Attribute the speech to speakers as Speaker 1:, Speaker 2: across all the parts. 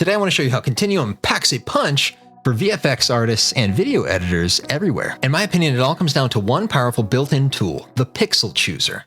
Speaker 1: Today I want to show you how Continuum packs a punch for VFX artists and video editors everywhere. In my opinion, it all comes down to one powerful built-in tool, the Pixel Chooser.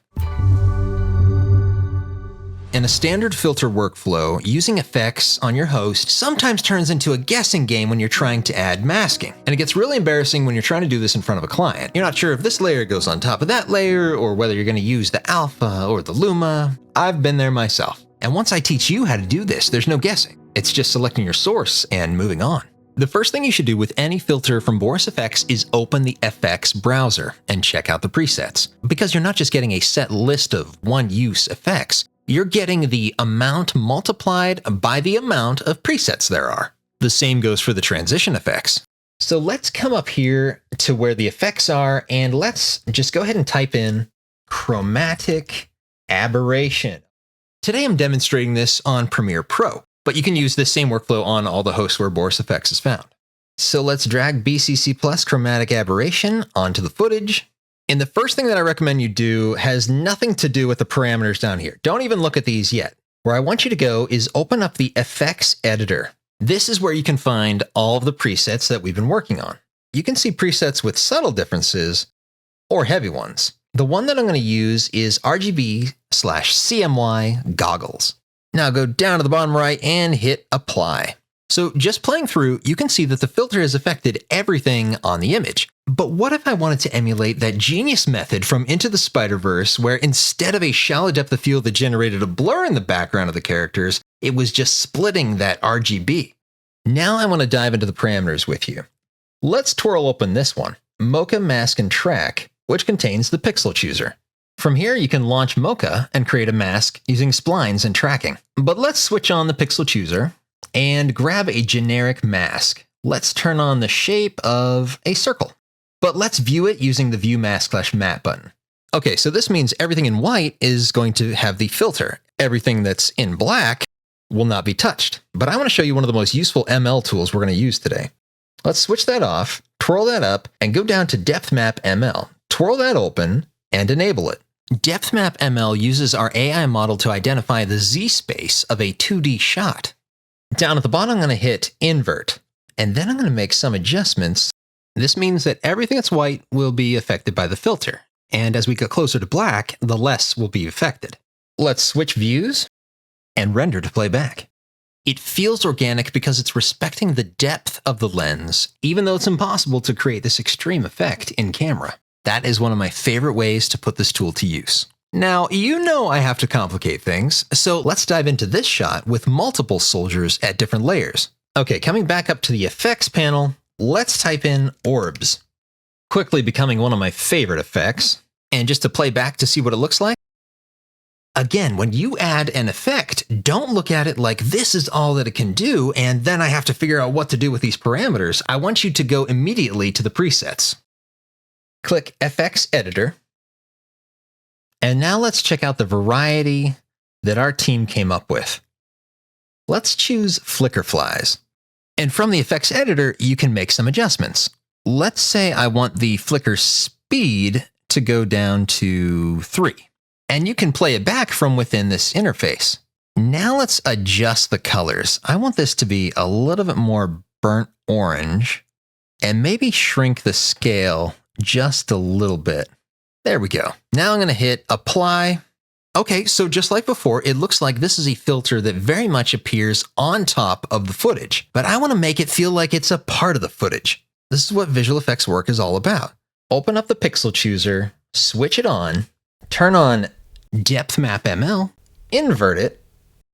Speaker 1: In a standard filter workflow, using effects on your host sometimes turns into a guessing game when you're trying to add masking. And it gets really embarrassing when you're trying to do this in front of a client. You're not sure if this layer goes on top of that layer, or whether you're going to use the alpha or the luma. I've been there myself. And once I teach you how to do this, there's no guessing. It's just selecting your source and moving on. The first thing you should do with any filter from Boris FX is open the FX browser and check out the presets. Because you're not just getting a set list of one-use effects, you're getting the amount multiplied by the amount of presets there are. The same goes for the transition effects. So let's come up here to where the effects are, and let's just go ahead and type in Chromatic Aberration. Today I'm demonstrating this on Premiere Pro, but you can use this same workflow on all the hosts where Boris FX is found. So let's drag BCC plus Chromatic Aberration onto the footage. And the first thing that I recommend you do has nothing to do with the parameters down here. Don't even look at these yet. Where I want you to go is open up the Effects Editor. This is where you can find all of the presets that we've been working on. You can see presets with subtle differences or heavy ones. The one that I'm going to use is RGB/CMY Goggles. Now go down to the bottom right and hit Apply. So just playing through, you can see that the filter has affected everything on the image. But what if I wanted to emulate that genius method from Into the Spider-Verse, where instead of a shallow depth of field that generated a blur in the background of the characters, it was just splitting that RGB? Now I want to dive into the parameters with you. Let's twirl open this one, Mocha Mask and Track, which contains the Pixel Chooser. From here, you can launch Mocha and create a mask using splines and tracking. But let's switch on the Pixel Chooser and grab a generic mask. Let's turn on the shape of a circle. But let's view it using the View Mask/Matte button. Okay, so this means everything in white is going to have the filter. Everything that's in black will not be touched. But I want to show you one of the most useful ML tools we're going to use today. Let's switch that off, twirl that up, and go down to Depth Map ML. Twirl that open and enable it. Depth Map ML uses our AI model to identify the Z-space of a 2D shot. Down at the bottom, I'm going to hit Invert, and then I'm going to make some adjustments. This means that everything that's white will be affected by the filter, and as we get closer to black, the less will be affected. Let's switch views and render to playback. It feels organic because it's respecting the depth of the lens, even though it's impossible to create this extreme effect in camera. That is one of my favorite ways to put this tool to use. Now, you know I have to complicate things, so let's dive into this shot with multiple soldiers at different layers. Okay, coming back up to the effects panel, let's type in Orbs, quickly becoming one of my favorite effects. And just to play back to see what it looks like. Again, when you add an effect, don't look at it like this is all that it can do, and then I have to figure out what to do with these parameters. I want you to go immediately to the presets. Click FX Editor. And now let's check out the variety that our team came up with. Let's choose Flicker Flies. And from the effects editor, you can make some adjustments. Let's say I want the flicker speed to go down to 3. And you can play it back from within this interface. Now let's adjust the colors. I want this to be a little bit more burnt orange, and maybe shrink the scale just a little bit. There we go. Now I'm going to hit Apply. Okay, so just like before, it looks like this is a filter that very much appears on top of the footage, but I want to make it feel like it's a part of the footage. This is what visual effects work is all about. Open up the Pixel Chooser, switch it on, turn on Depth Map ML, invert it.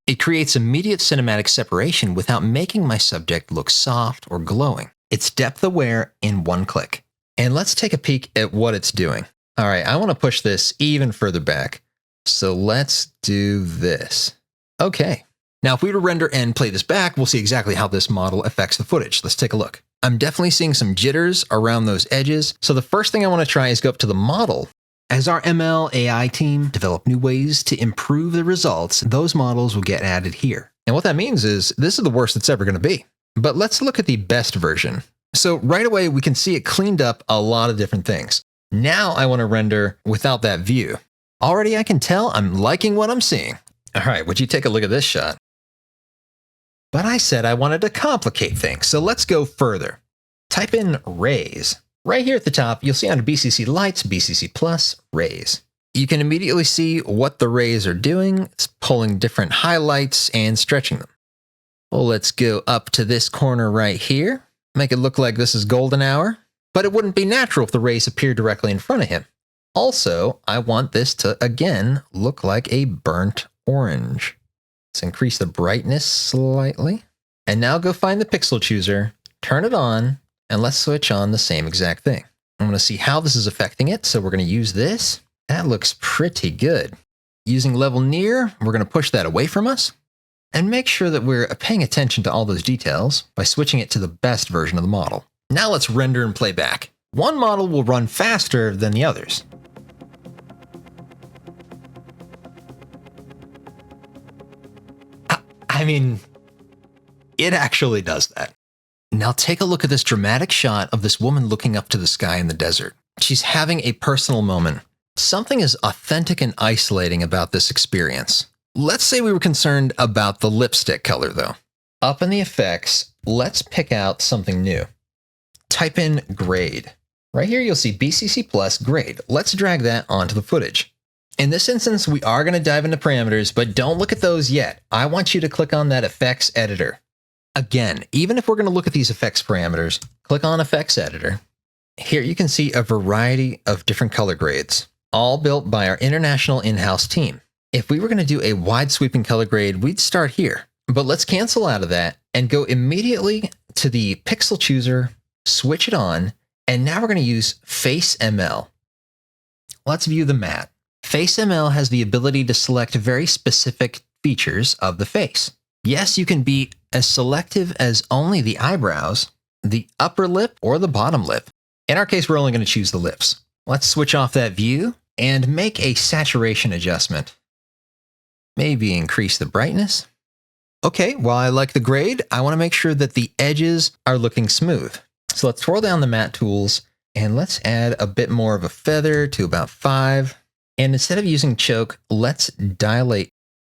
Speaker 1: It creates immediate cinematic separation without making my subject look soft or glowing. It's depth aware in one click. And let's take a peek at what it's doing. All right, I want to push this even further back. So let's do this. Okay. Now, if we were to render and play this back, we'll see exactly how this model affects the footage. Let's take a look. I'm definitely seeing some jitters around those edges. So the first thing I want to try is go up to the model. As our ML AI team develop new ways to improve the results, those models will get added here. And what that means is this is the worst it's ever going to be. But let's look at the best version. So right away, we can see it cleaned up a lot of different things. Now I want to render without that view. Already I can tell I'm liking what I'm seeing. All right, would you take a look at this shot? But I said I wanted to complicate things, so let's go further. Type in rays. Right here at the top, you'll see under BCC Lights, BCC Plus, rays. You can immediately see what the rays are doing. It's pulling different highlights and stretching them. Well, let's go up to this corner right here. Make it look like this is golden hour, but it wouldn't be natural if the rays appeared directly in front of him. Also, I want this to, again, look like a burnt orange. Let's increase the brightness slightly. And now go find the pixel chooser, turn it on, and let's switch on the same exact thing. I'm going to see how this is affecting it, so we're going to use this. That looks pretty good. Using level near, we're going to push that away from us. And make sure that we're paying attention to all those details by switching it to the best version of the model. Now let's render and play back. One model will run faster than the others. I mean, it actually does that. Now take a look at this dramatic shot of this woman looking up to the sky in the desert. She's having a personal moment. Something is authentic and isolating about this experience. Let's say we were concerned about the lipstick color though. Up in the effects, let's pick out something new. Type in grade. Right here you'll see BCC Plus grade. Let's drag that onto the footage. In this instance, we are going to dive into parameters, but don't look at those yet. I want you to click on that effects editor. Again, even if we're going to look at these effects parameters, click on effects editor. Here you can see a variety of different color grades, all built by our international in-house team. If we were going to do a wide sweeping color grade, we'd start here, but let's cancel out of that and go immediately to the pixel chooser, switch it on, and now we're going to use Face ML. Let's view the matte. Face ML has the ability to select very specific features of the face. Yes, you can be as selective as only the eyebrows, the upper lip, or the bottom lip. In our case, we're only going to choose the lips. Let's switch off that view and make a saturation adjustment. Maybe increase the brightness. Okay, while I like the grade, I want to make sure that the edges are looking smooth. So let's twirl down the matte tools and let's add a bit more of a feather to about 5. And instead of using choke, let's dilate.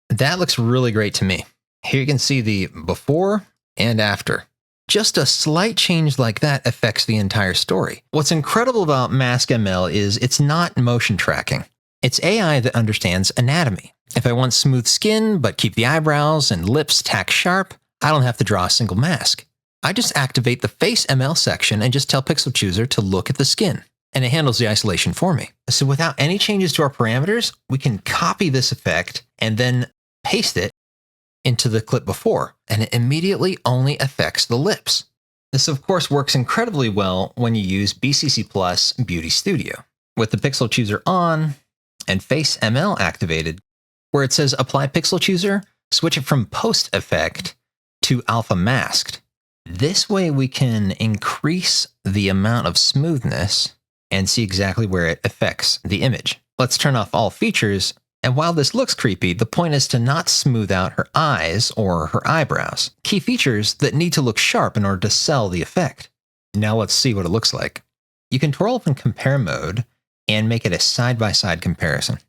Speaker 1: That looks really great to me. Here you can see the before and after. Just a slight change like that affects the entire story. What's incredible about Mask ML is it's not motion tracking. It's AI that understands anatomy. If I want smooth skin, but keep the eyebrows and lips tack sharp, I don't have to draw a single mask. I just activate the Face ML section and just tell Pixel Chooser to look at the skin, and it handles the isolation for me. So without any changes to our parameters, we can copy this effect and then paste it into the clip before, and it immediately only affects the lips. This of course works incredibly well when you use BCC Plus Beauty Studio. With the Pixel Chooser on and Face ML activated, where it says Apply Pixel Chooser, switch it from Post Effect to Alpha Masked. This way we can increase the amount of smoothness and see exactly where it affects the image. Let's turn off all features, and while this looks creepy, the point is to not smooth out her eyes or her eyebrows, key features that need to look sharp in order to sell the effect. Now let's see what it looks like. You can twirl up in compare mode and make it a side-by-side comparison.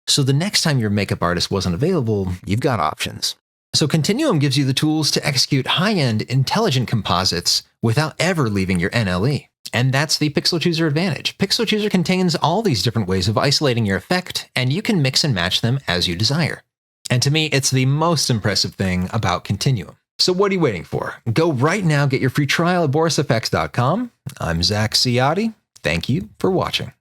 Speaker 1: So the next time your makeup artist wasn't available, you've got options. So Continuum gives you the tools to execute high-end, intelligent composites without ever leaving your NLE. And that's the Pixel Chooser advantage. Pixel Chooser contains all these different ways of isolating your effect, and you can mix and match them as you desire. And to me, it's the most impressive thing about Continuum. So what are you waiting for? Go right now, get your free trial at borisfx.com. I'm Zak Ciotti. Thank you for watching.